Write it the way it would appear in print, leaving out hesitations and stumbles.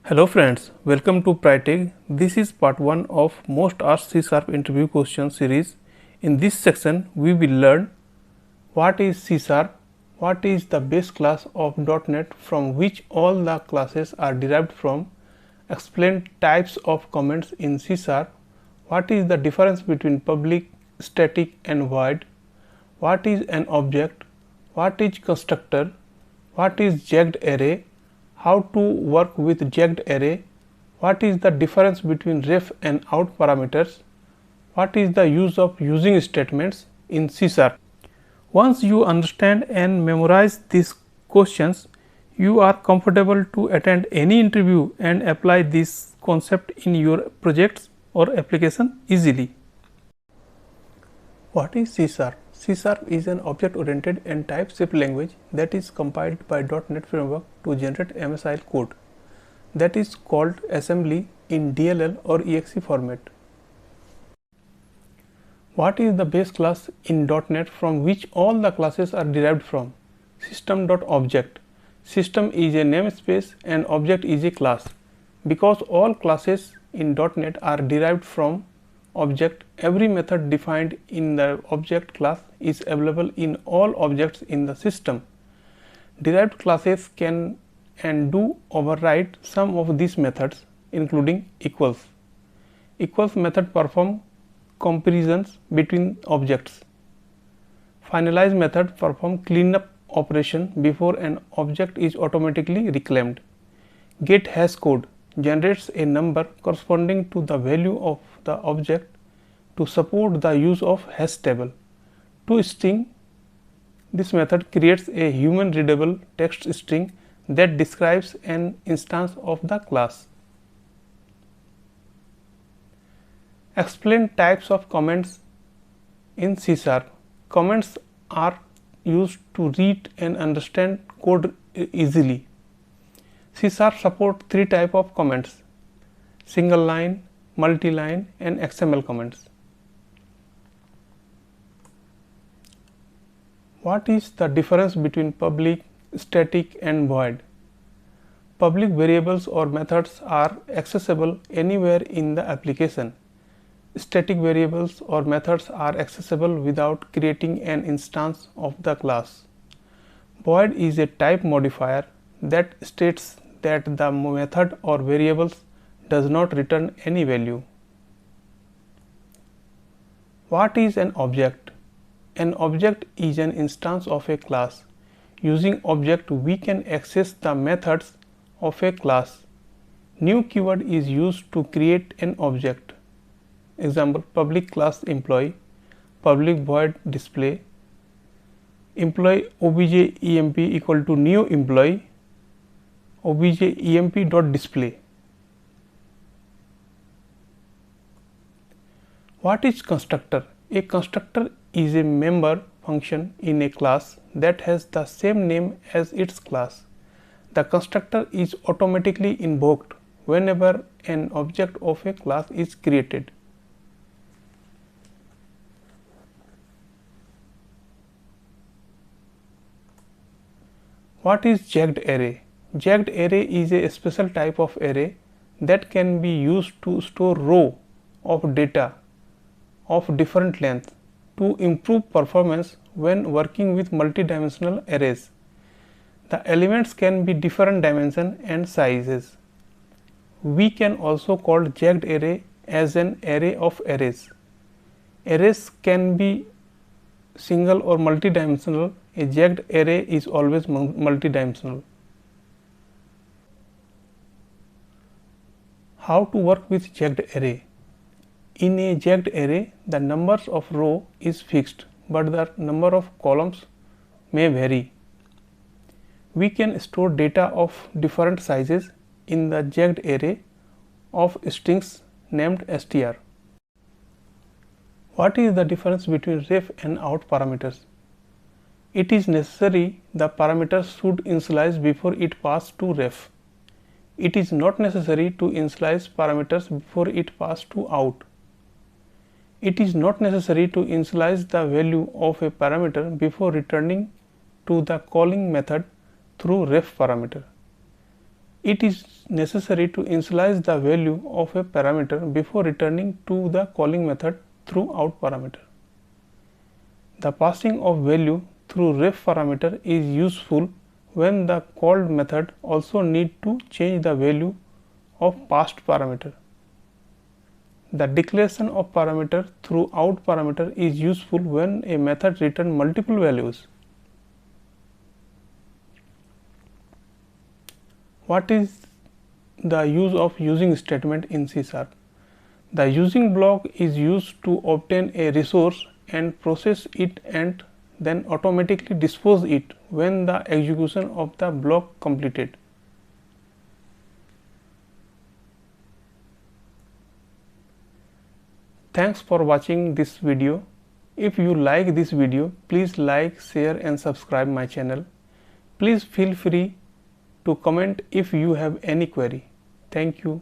Hello friends, welcome to Prytech. This is part 1 of most asked C# interview question series. In this section, we will learn what is C#, what is the base class of .NET from which all the classes are derived from, explain types of comments in C#, what is the difference between public, static and void, what is an object, what is constructor, what is jagged array, how to work with jagged array, what is the difference between ref and out parameters, what is the use of using statements in C#. Once you understand and memorize these questions, you are comfortable to attend any interview and apply this concept in your projects or application easily. What is C#? C# is an object-oriented and type-shaped language that is compiled by .NET Framework to generate MSIL code that is called assembly in DLL or exe format. What is the base class in .NET from which all the classes are derived from? System.object. System is a namespace and object is a class. Because all classes in .NET are derived from object, every method defined in the object class is available in all objects in the system. Derived classes can and do override some of these methods, including equals. Equals method perform comparisons between objects. Finalize method perform cleanup operation before an object is automatically reclaimed. Get hash code generates a number corresponding to the value of the object to support the use of hash table. ToString, this method creates a human readable text string that describes an instance of the class. Explain types of comments in C#. Comments are used to read and understand code easily. C# support three types of comments: single line, multi-line and XML comments. What is the difference between public, static and void? Public variables or methods are accessible anywhere in the application. Static variables or methods are accessible without creating an instance of the class. Void is a type modifier that states that the method or variables does not return any value. What is an object? An object is an instance of a class. Using object, we can access the methods of a class. New keyword is used to create an object. Example: public class employee, public void display, employee obj emp equal to new employee, obj emp dot display. What is constructor? A constructor is a member function in a class that has the same name as its class. The constructor is automatically invoked whenever an object of a class is created. What is jagged array? Jagged array is a special type of array that can be used to store row of data of different length to improve performance when working with multidimensional arrays. The elements can be different dimension and sizes. We can also call jagged array as an array of arrays. Arrays can be single or multidimensional. A jagged array is always multidimensional. How to work with jagged array? In a jagged array, the numbers of row is fixed, but the number of columns may vary. We can store data of different sizes in the jagged array of strings named str. What is the difference between ref and out parameters? It is necessary the parameters should initialize before it pass to ref. It is not necessary to initialize parameters before it pass to out. It is not necessary to initialize the value of a parameter before returning to the calling method through ref parameter. It is necessary to initialize the value of a parameter before returning to the calling method through out parameter. The passing of value through ref parameter is useful when the called method also need to change the value of passed parameter. The declaration of parameter through out parameter is useful when a method returns multiple values. What is the use of using statement in C#? The using block is used to obtain a resource and process it and then automatically dispose it when the execution of the block completed. Thanks for watching this video. If you like this video, please like, share and subscribe my channel. Please feel free to comment if you have any query. Thank you.